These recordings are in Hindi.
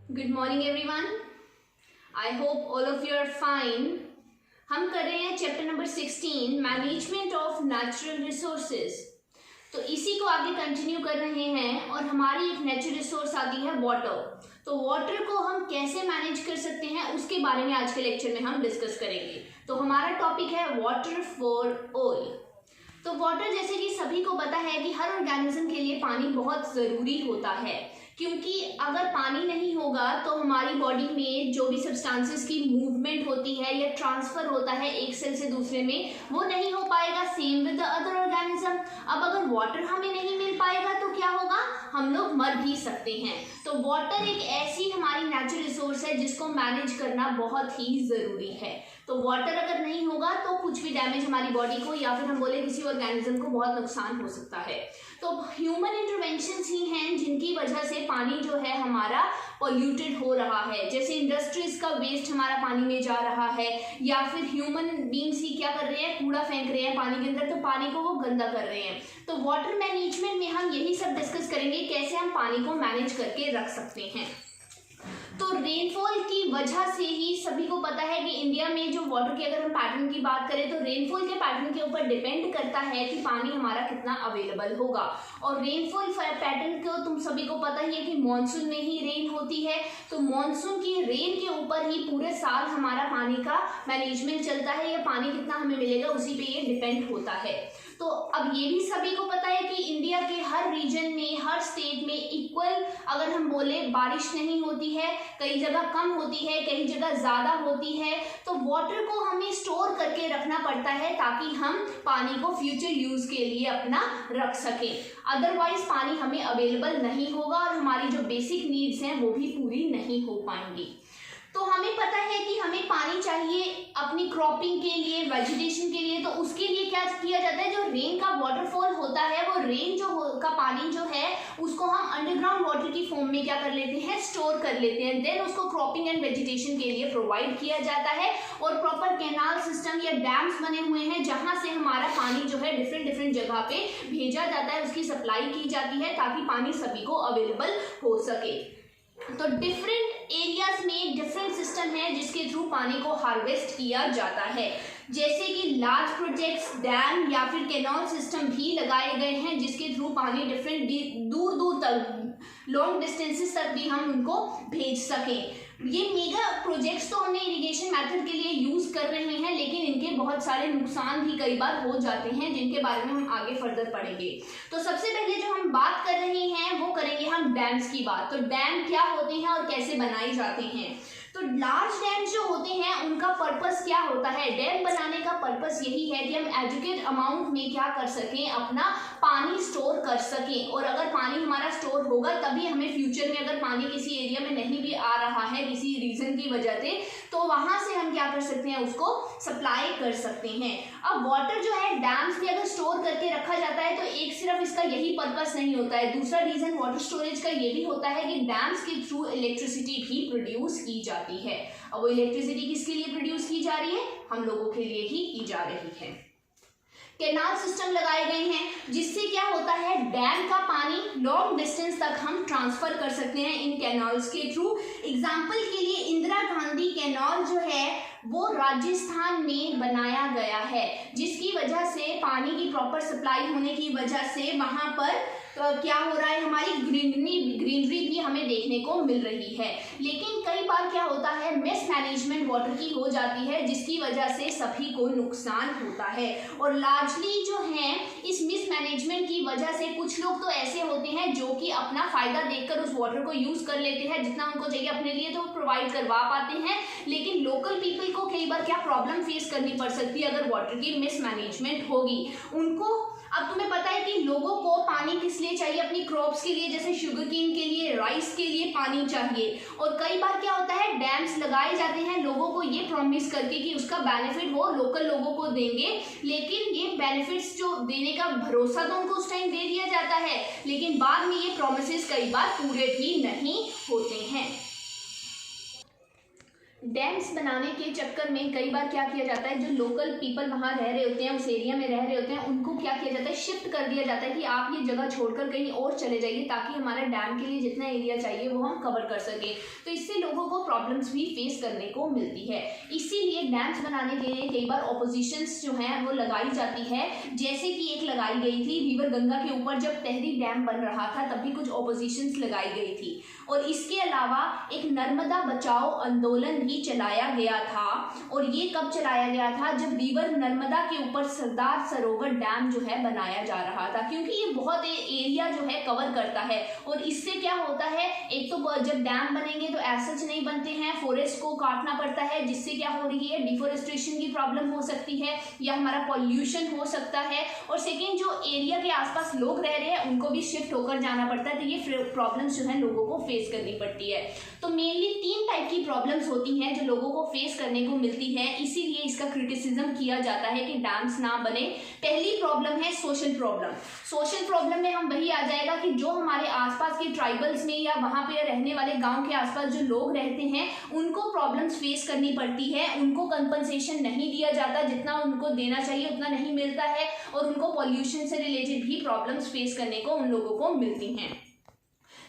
Good morning everyone. I hope all of you are fine. हम कर रहे हैं chapter number 16 management of natural resources. तो इसी को आगे कंटिन्यू कर रहे हैं और हमारी एक नेचुरल रिसोर्स आती है वाटर। तो वाटर को हम कैसे मैनेज कर सकते हैं उसके बारे में आज के लेक्चर में हम डिस्कस करेंगे। तो हमारा टॉपिक है वाटर फॉर ऑल। तो वाटर जैसे कि सभी को पता है कि हर ऑर्गेनिज्म के लिए पानी बहुत ज़रूरी होता है, क्योंकि अगर पानी नहीं होगा तो हमारी बॉडी में जो भी सब्सटेंसेस की मूवमेंट होती है या ट्रांसफर होता है एक सेल से दूसरे में, वो नहीं हो पाएगा। Same with the other organism. अब अगर वाटर हमें नहीं मिल पाएगा तो क्या होगा, हम लोग मर भी सकते हैं। तो वाटर एक ऐसी हमारी नेचुरल रिसोर्स है जिसको मैनेज करना बहुत ही ज़रूरी है। तो वाटर अगर नहीं होगा तो कुछ भी डैमेज हमारी बॉडी को या फिर हम बोले किसी ऑर्गेनिज्म को बहुत नुकसान हो सकता है। तो ह्यूमन इंटरवेंशंस ही हैं जिनकी वजह से पानी जो है हमारा पॉल्यूटेड हो रहा है। जैसे इंडस्ट्रीज का वेस्ट हमारा पानी में जा रहा है, या फिर ह्यूमन बींग्स ही क्या कर रहे हैं, कूड़ा फेंक रहे हैं पानी के अंदर, तो पानी को वो गंदा कर रहे हैं। तो वाटर मैनेजमेंट में हम यही सब डिस्कस करेंगे, कैसे हम पानी को मैनेज करके रख सकते हैं। तो रेनफॉल की वजह से ही सभी को पता है कि इंडिया में जो वाटर की अगर हम पैटर्न की बात करें तो रेनफॉल के पैटर्न के ऊपर डिपेंड करता है कि पानी हमारा कितना अवेलेबल होगा। और रेनफॉल पैटर्न को तुम सभी को पता ही है कि मॉनसून में ही रेन होती है। तो मॉनसून की रेन के ऊपर ही पूरे साल हमारा पानी का मैनेजमेंट चलता है, या पानी कितना हमें मिलेगा उसी पे ये डिपेंड होता है। तो अब ये भी सभी को पता है कि इंडिया के हर रीजन में, हर स्टेट में इक्वल अगर हम बोले बारिश नहीं होती है, कई जगह कम होती है, कई जगह ज़्यादा होती है। तो वाटर को हमें स्टोर करके रखना पड़ता है ताकि हम पानी को फ्यूचर यूज़ के लिए अपना रख सकें। अदरवाइज पानी हमें अवेलेबल नहीं होगा और हमारी जो बेसिक नीड्स हैं वो भी पूरी नहीं हो पाएंगी। तो हमें पता है कि हमें पानी चाहिए अपनी क्रॉपिंग के लिए, वेजिटेशन के लिए। तो उसके लिए क्या किया जाता है, जो रेन का वाटरफॉल होता है वो रेन का पानी जो है उसको हम अंडरग्राउंड वाटर की फॉर्म में क्या कर लेते हैं, स्टोर कर लेते हैं। देन उसको क्रॉपिंग एंड वेजिटेशन के लिए प्रोवाइड किया जाता है। और प्रॉपर कैनाल सिस्टम या डैम्स बने हुए हैं जहाँ से हमारा पानी जो है डिफरेंट जगह पे भेजा जाता है, उसकी सप्लाई की जाती है ताकि पानी सभी को अवेलेबल हो सके। तो डिफरेंट एरियाज में डिफरेंट सिस्टम है जिसके थ्रू पानी को हार्वेस्ट किया जाता है। जैसे कि लार्ज प्रोजेक्ट्स, डैम या फिर कैनाल सिस्टम भी लगाए गए हैं जिसके थ्रू पानी डिफरेंट दूर तक, लॉन्ग डिस्टेंसेस तक भी हम उनको भेज सकें। ये मेगा प्रोजेक्ट्स तो हमने इरिगेशन मेथड के लिए यूज़ कर रहे हैं, लेकिन इनके बहुत सारे नुकसान भी कई बार हो जाते हैं जिनके बारे में हम आगे फर्दर पढ़ेंगे। तो सबसे पहले जो हम बात कर रहे हैं वो करेंगे हम डैम्स की बात। तो डैम क्या होते हैं और कैसे बनाए जाते हैं। तो लार्ज डैम्स जो होते हैं उनका पर्पस क्या होता है, डैम बनाने का पर्पस यही है कि हम एजुकेट अमाउंट में क्या कर सकें, अपना पानी स्टोर कर सकें। और अगर पानी हमारा स्टोर होगा तभी हमें फ्यूचर में अगर पानी किसी एरिया में नहीं भी आ रहा है किसी रीजन की वजह से, तो वहां से हम क्या कर सकते हैं, उसको सप्लाई कर सकते हैं। अब वाटर जो है डैम्स में अगर स्टोर करके रखा जाता है तो एक सिर्फ इसका यही पर्पस नहीं होता है, दूसरा रीजन वाटर स्टोरेज का ये भी होता है कि डैम्स के थ्रू इलेक्ट्रिसिटी भी प्रोड्यूस की जाती है। अब वो इलेक्ट्रिसिटी किसके लिए प्रोड्यूस की जा रही है, हम लोगों के लिए ही की जा रही है। कैनाल सिस्टम लगाए गए हैं जिससे क्या होता है, डैम का पानी लॉन्ग डिस्टेंस तक हम ट्रांसफर कर सकते हैं इन कैनाल्स के थ्रू। एग्जाम्पल के लिए इंदिरा गांधी कैनाल जो है वो राजस्थान में बनाया गया है, जिसकी वजह से पानी की प्रॉपर सप्लाई होने की वजह से वहां पर क्या हो रहा है, हमारी ग्रीनरी भी हमें देखने को मिल रही है। लेकिन कई बार क्या होता है, मिस मैनेजमेंट वाटर की हो जाती है जिसकी वजह से सभी को नुकसान होता है। और लार्जली जो है इस मिस मैनेजमेंट की वजह से कुछ लोग तो ऐसे होते हैं जो कि अपना फायदा देखकर उस वाटर को यूज कर लेते हैं, जितना उनको चाहिए अपने लिए तो प्रोवाइड करवा पाते हैं। लेकिन लोकल पीपल को कई बार क्या प्रॉब्लम फेस करनी पड़ सकती है अगर वाटर की मिस मैनेजमेंट होगी उनको। अब तुम्हें पता है कि लोगों को पानी किस लिए चाहिए, अपनी क्रॉप्स के लिए, जैसे शुगरकेन के लिए, राइस के लिए पानी चाहिए। और कई बार क्या होता है, डैम्स लगाए जाते हैं लोगों को ये प्रॉमिस करके कि उसका बेनिफिट वो लोकल लोगों को देंगे, लेकिन ये बेनिफिट्स जो देने का भरोसा तो उनको उस टाइम दे दिया जाता है, लेकिन बाद में ये प्रॉमिसेस कई बार पूरे भी नहीं होते हैं। डैम्स बनाने के चक्कर में कई बार क्या किया जाता है, जो लोकल पीपल वहाँ रह रहे होते हैं, उस एरिया में रह रहे होते हैं, उनको क्या किया जाता है, शिफ्ट कर दिया जाता है कि आप ये जगह छोड़कर कहीं और चले जाइए ताकि हमारा डैम के लिए जितना एरिया चाहिए वो हम कवर कर सकें। तो इससे लोगों को प्रॉब्लम्स भी फेस करने को मिलती है। इसीलिए डैम्स बनाने के लिए कई बार ऑपोजिशंस जो है वो लगाई जाती है। जैसे कि एक लगाई गई थी रिवर गंगा के ऊपर, जब तहरी डैम बन रहा था तब भी कुछ ऑपोजिशंस लगाई गई थी। और इसके अलावा एक नर्मदा बचाओ आंदोलन भी चलाया गया था। और ये कब चलाया गया था, जब रिवर नर्मदा के ऊपर सरदार सरोवर डैम जो है बनाया जा रहा था, क्योंकि ये बहुत एरिया जो है कवर करता है। और इससे क्या होता है, एक तो जब डैम बनेंगे तो ऐसे नहीं बनते हैं, फॉरेस्ट को काटना पड़ता है, जिससे क्या हो रही है, डिफोरेस्टेशन की प्रॉब्लम हो सकती है या हमारा पॉल्यूशन हो सकता है। और सेकेंड, जो एरिया के आसपास लोग रह रहे हैं उनको भी शिफ्ट होकर जाना पड़ता है, तो ये प्रॉब्लम्स जो है लोगों को फेस करनी पड़ती है। तो मेनली 3 टाइप की प्रॉब्लम्स होती हैं जो लोगों को फेस करने को मिलती है, इसीलिए इसका क्रिटिसिज्म किया जाता है कि डैम्स ना बने। पहली प्रॉब्लम है सोशल प्रॉब्लम। सोशल प्रॉब्लम में हम वही आ जाएगा कि जो हमारे आसपास के ट्राइबल्स में या वहाँ पे रहने वाले गांव के आसपास जो लोग रहते हैं उनको प्रॉब्लम्स फेस करनी पड़ती है। उनको कंपनसेशन नहीं दिया जाता, जितना उनको देना चाहिए उतना नहीं मिलता है, और उनको पॉल्यूशन से रिलेटेड भी प्रॉब्लम्स फेस करने को उन लोगों को मिलती हैं।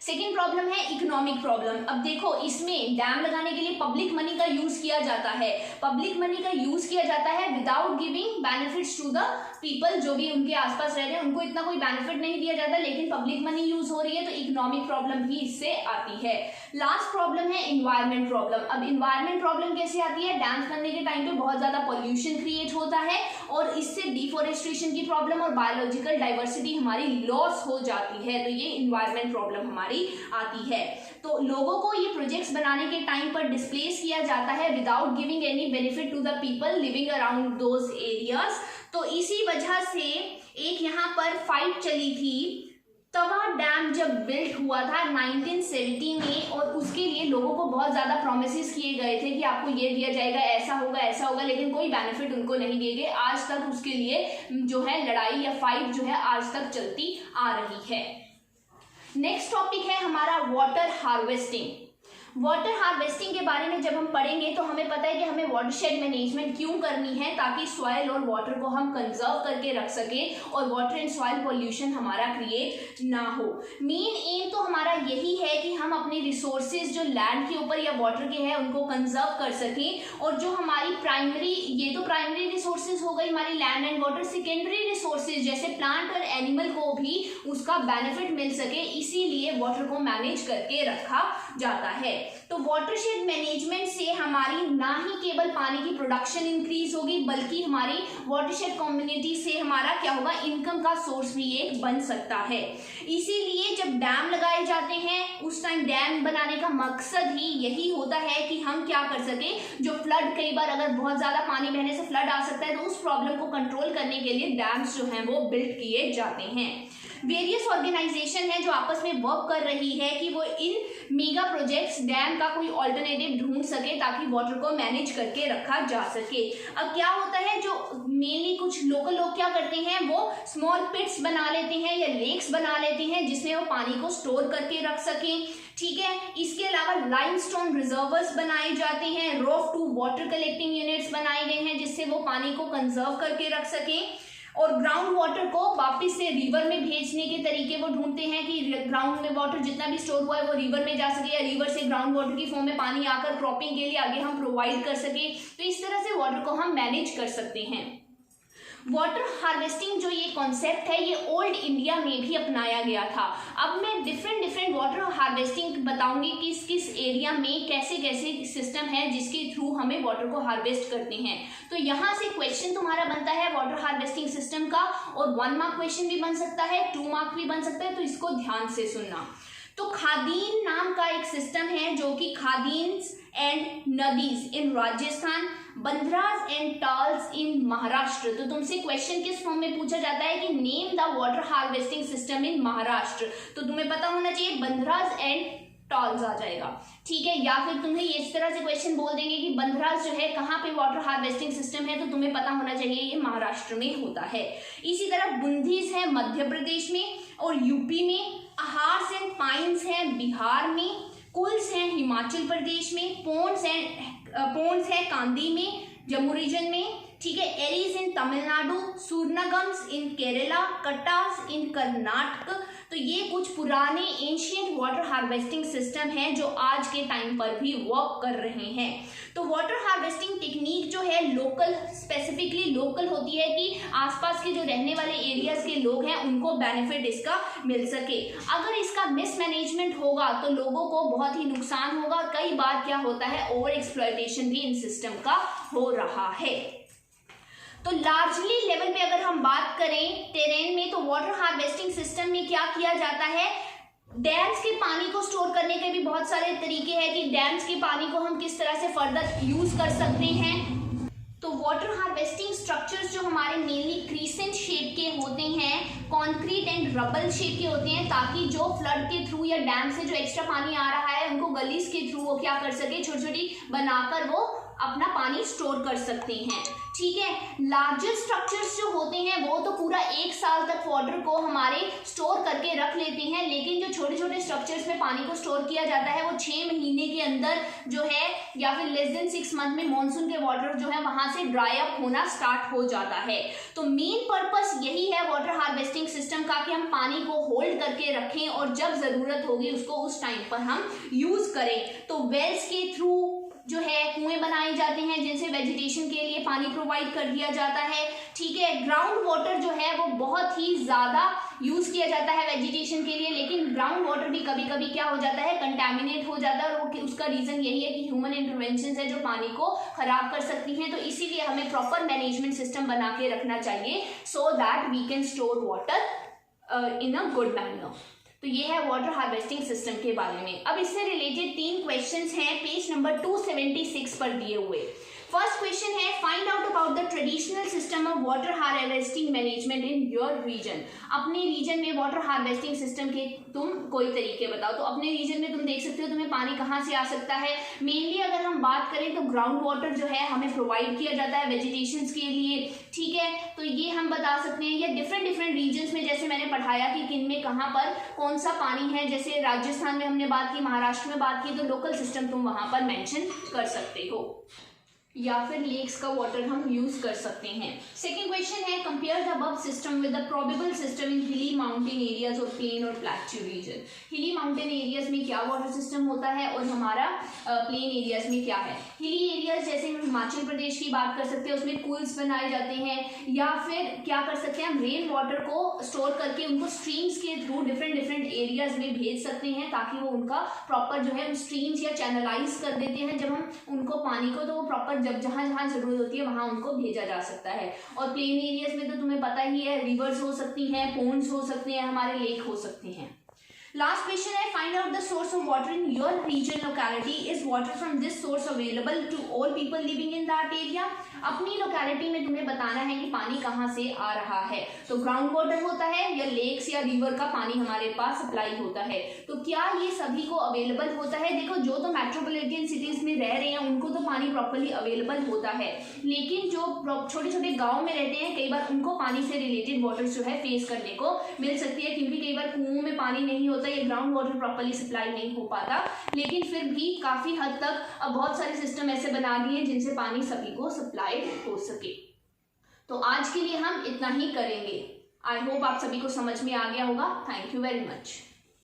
सेकेंड प्रॉब्लम है इकोनॉमिक प्रॉब्लम। अब देखो, इसमें डैम लगाने के लिए पब्लिक मनी का यूज किया जाता है। पब्लिक मनी का यूज किया जाता है without giving benefits to the people. जो भी उनके आसपास रह रहे हैं उनको इतना कोई बेनिफिट नहीं दिया जाता, लेकिन पब्लिक मनी यूज हो रही है, तो इकोनॉमिक प्रॉब्लम भी इससे आती है। लास्ट प्रॉब्लम है इन्वायरमेंट प्रॉब्लम। अब इन्वायरमेंट प्रॉब्लम कैसे आती है, डैम्स बनने के टाइम पे बहुत ज्यादा पॉल्यूशन क्रिएट होता है और इससे डिफोरेस्टेशन की प्रॉब्लम और बायोलॉजिकल डाइवर्सिटी हमारी लॉस हो जाती है, तो ये इन्वायरमेंट प्रॉब्लम हमारी आती है। तो लोगों को ये प्रोजेक्ट्स बनाने के टाइम पर डिस्प्लेस किया जाता है without giving any benefit to the people living around those areas. तो इसी वजह से एक यहाँ पर फाइट चली थी। तवा डैम जब बिल्ट हुआ था 1970 में, और उसके लिए लोगों को बहुत ज्यादा प्रोमिसेस किए गए थे कि आपको ये दिया जाएगा, ऐसा होगा, लेकिन कोई बेनिफिट उनको नहीं दिए गए। आज तक उसके लिए जो है लड़ाई या फाइट जो है आज तक चलती आ रही है। नेक्स्ट टॉपिक है हमारा वाटर हार्वेस्टिंग। वाटर हार्वेस्टिंग के बारे में जब हम पढ़ेंगे तो हमें पता है कि हमें वाटरशेड मैनेजमेंट क्यों करनी है, ताकि सॉइल और वाटर को हम कंजर्व करके रख सकें और वाटर एंड सॉइल पॉल्यूशन हमारा क्रिएट ना हो। मेन एम तो हमारा यही है कि हम अपने रिसोर्सेज जो लैंड के ऊपर या वाटर के हैं उनको कंजर्व कर सकें, और जो हमारी प्राइमरी, ये तो प्राइमरी रिसोर्सेज हो गई हमारी land and water, secondary resources जैसे प्लांट और एनिमल को भी उसका बेनिफिट मिल सके, इसीलिए वाटर को मैनेज करके रखा जाता है। तो वाटरशेड मैनेजमेंट से हमारी ना ही केवल पानी की प्रोडक्शन इंक्रीज होगी, बल्कि हमारी वाटरशेड कम्युनिटी से हमारा क्या होगा, इनकम का सोर्स भी एक बन सकता है। इसीलिए जब डैम लगाए जाते हैं उस टाइम डैम बनाने का मकसद ही यही होता है कि हम क्या कर सके, जो फ्लड, कई बार अगर बहुत ज्यादा पानी बहने से फ्लड आ सकता है, तो उस प्रॉब्लम को कंट्रोल करने के लिए डैम्स जो हैं वो बिल्ड किए जाते हैं। वेरियस ऑर्गेनाइजेशन है जो आपस में वर्क कर रही है कि वो इन मेगा प्रोजेक्ट्स डैम का कोई ऑल्टरनेटिव ढूंढ सके ताकि वाटर को मैनेज करके रखा जा सके। अब क्या होता है, जो मेनली कुछ लोकल लोग क्या करते हैं, वो स्मॉल पिट्स बना लेते हैं या लेक्स बना लेते हैं जिसमें वो पानी को स्टोर करके रख सकें। ठीक है, इसके अलावा लाइमस्टोन रिजर्वर्स बनाए जाते हैं, rock to water collecting units बनाए गए हैं जिससे वो पानी को कंजर्व करके रख सकें, और ग्राउंड वाटर को वापस से रिवर में भेजने के तरीके वो ढूंढते हैं कि ग्राउंड में वाटर जितना भी स्टोर हुआ है वो रिवर में जा सके, या रिवर से ग्राउंड वाटर की फॉर्म में पानी आकर क्रॉपिंग के लिए आगे हम प्रोवाइड कर सके। तो इस तरह से वाटर को हम मैनेज कर सकते हैं। वाटर हार्वेस्टिंग जो ये कॉन्सेप्ट है ये ओल्ड इंडिया में भी अपनाया गया था। अब मैं डिफरेंट वाटर हार्वेस्टिंग बताऊंगी किस किस एरिया में कैसे कैसे सिस्टम है जिसके थ्रू हमें वाटर को हार्वेस्ट करते हैं। तो यहाँ से क्वेश्चन तुम्हारा बनता है वाटर हार्वेस्टिंग सिस्टम का, और 1 मार्क क्वेश्चन भी बन सकता है, 2 मार्क भी बन सकता है, तो इसको ध्यान से सुनना। तो खादीन नाम का एक सिस्टम है जो कि खादीन्स एंड नदीज इन राजस्थान, बंदराज एंड टाल्स इन महाराष्ट्र। तो तुमसे क्वेश्चन किस फॉर्म में पूछा जाता है कि name the water harvesting system in Maharashtra, तो तुम्हें पता होना चाहिए बंदराज एंड टॉल्स आ जाएगा। ठीक है, या फिर तुम्हें इस तरह से क्वेश्चन बोल देंगे कि बंदराज जो है कहाँ पे वाटर हार्वेस्टिंग सिस्टम है, तो तुम्हें पता होना चाहिए ये महाराष्ट्र में होता है। इसी तरह बुंदीज है मध्य प्रदेश में और यूपी में, अहार्स एंड पाइन्स है बिहार में, कुल्स हैं हिमाचल हिमाचल प्रदेश में, पोन्स है कांदी में, जम्मू रीजन में, ठीक है, एरीज इन तमिलनाडु, सूरनागम्स इन केरला, कट्टास इन कर्नाटक। तो ये कुछ पुराने एंशियंट वाटर हार्वेस्टिंग सिस्टम हैं जो आज के टाइम पर भी वर्क कर रहे हैं। तो वाटर हार्वेस्टिंग टेक्निक जो है लोकल, स्पेसिफिकली लोकल होती है कि आसपास के जो रहने वाले एरियाज के लोग हैं उनको बेनिफिट इसका मिल सके। अगर इसका मिसमैनेजमेंट होगा तो लोगों को बहुत ही नुकसान होगा। कई बार क्या होता है, ओवर एक्सप्लॉयटेशन भी इन सिस्टम का हो रहा है। तो लार्जली लेवल पे अगर हम बात करें टेरेन में, तो वाटर हार्वेस्टिंग सिस्टम में क्या किया जाता है, डैम्स के पानी को स्टोर करने के भी बहुत सारे तरीके हैं कि डैम्स के पानी को हम किस तरह से फर्दर यूज कर सकते हैं। तो वाटर हार्वेस्टिंग स्ट्रक्चर्स जो हमारे मेनली क्रीसेंट शेप के होते हैं, कंक्रीट एंड रबल शेप के होते हैं, ताकि जो फ्लड के थ्रू या डैम से जो एक्स्ट्रा पानी आ रहा है उनको गलीज के थ्रू वो क्या कर सके, छोटी छोटी बनाकर वो अपना पानी स्टोर कर सकते हैं। ठीक है, लार्जर स्ट्रक्चर्स जो होते हैं वो तो पूरा 1 साल तक वाटर को हमारे स्टोर करके रख लेते हैं, लेकिन जो छोटे छोटे स्ट्रक्चर्स में पानी को स्टोर किया जाता है वो 6 महीने के अंदर जो है या फिर लेस देन 6 मंथ में मॉनसून के वाटर जो है वहां से ड्राई अप होना स्टार्ट हो जाता है। तो मेन पर्पस यही है वाटर हार्वेस्टिंग सिस्टम का कि हम पानी को होल्ड करके रखें और जब जरूरत होगी उसको उस टाइम पर हम यूज करें। तो वेल्स के थ्रू जो है कुएं बनाए जाते हैं जिनसे वेजिटेशन के लिए पानी प्रोवाइड कर दिया जाता है। ठीक है, ग्राउंड वाटर जो है वो बहुत ही ज्यादा यूज किया जाता है वेजिटेशन के लिए, लेकिन ग्राउंड वाटर भी कभी कभी क्या हो जाता है, कंटेमिनेट हो जाता है, और उसका रीजन यही है कि ह्यूमन इंटरवेंशन है जो पानी को खराब कर सकती हैं। तो इसीलिए हमें प्रॉपर मैनेजमेंट सिस्टम बना के रखना चाहिए so that we can store water in a good manner. तो ये है वाटर हार्वेस्टिंग सिस्टम के बारे में। अब इससे रिलेटेड 3 क्वेश्चंस हैं पेज नंबर 276 पर दिए हुए। फर्स्ट क्वेश्चन है, find out about the traditional system of water harvesting management in your region. अपने रीजन में वाटर हार्वेस्टिंग सिस्टम के तुम कोई तरीके बताओ। तो अपने रीजन में तुम देख सकते हो तुम्हें पानी कहाँ से आ सकता है। मेनली अगर हम बात करें तो ग्राउंड वाटर जो है हमें प्रोवाइड किया जाता है वेजिटेशन के लिए। ठीक है, तो ये हम बता सकते हैं, या डिफरेंट रीजन्स में जैसे मैंने पढ़ाया कि किन में कहाँ पर कौन सा पानी है। जैसे राजस्थान में हमने बात की, महाराष्ट्र में बात की, तो लोकल सिस्टम तुम वहां पर मेंशन कर सकते हो, या फिर लेक्स का वाटर हम यूज कर सकते हैं। सेकेंड क्वेश्चन है, compare the above system with the probable system in हिली माउंटेन एरियाज और प्लेन और प्लेट्यू रीजन। हिली माउंटेन एरियाज में क्या वाटर सिस्टम होता है और हमारा प्लेन एरियाज में क्या है। हिली एरियाज जैसे हम हिमाचल प्रदेश की बात कर सकते हैं, उसमें कूल्स बनाए जाते हैं, या फिर क्या कर सकते हैं हम रेन वाटर को स्टोर करके उनको स्ट्रीम्स के थ्रू डिफरेंट एरियाज में भेज सकते हैं, ताकि वो उनका प्रॉपर जो है स्ट्रीम्स या चैनलाइज कर देते हैं जब हम उनको पानी को, तो वो प्रॉपर जब जहां जहां जरूरत होती है वहां उनको भेजा जा सकता है। और प्लेन एरियाज में तो तुम्हें पता ही है, रिवर्स हो सकती हैं, पोन्ड्स हो सकते हैं, हमारे लेक हो सकते हैं। लास्ट क्वेश्चन है, find out the source of water in your region locality. Is water from this source available to all people living in that area. अपनी लोकेलिटी में तुम्हें बताना है कि पानी कहाँ से आ रहा है। तो ग्राउंड वाटर होता है या लेक्स या रिवर का पानी हमारे पास सप्लाई होता है। तो क्या ये सभी को अवेलेबल होता है? देखो, जो तो मेट्रोपॉलिटन सिटीज में रह रहे हैं उनको तो पानी प्रॉपर्ली अवेलेबल होता है, लेकिन जो छोटे छोटे गाँव में रहते हैं कई बार उनको पानी से रिलेटेड वाटर जो है फेस करने को मिल सकती है, क्योंकि कई बार कुओं में पानी नहीं होता, ये ग्राउंड वाटर प्रॉपर्ली सप्लाई नहीं हो पाता। लेकिन फिर भी काफी हद तक अब बहुत सारे सिस्टम ऐसे बना दिए जिनसे पानी सभी को सप्लाई हो सके। तो आज के लिए हम इतना ही करेंगे। आई होप आप सभी को समझ में आ गया होगा। Thank you very much.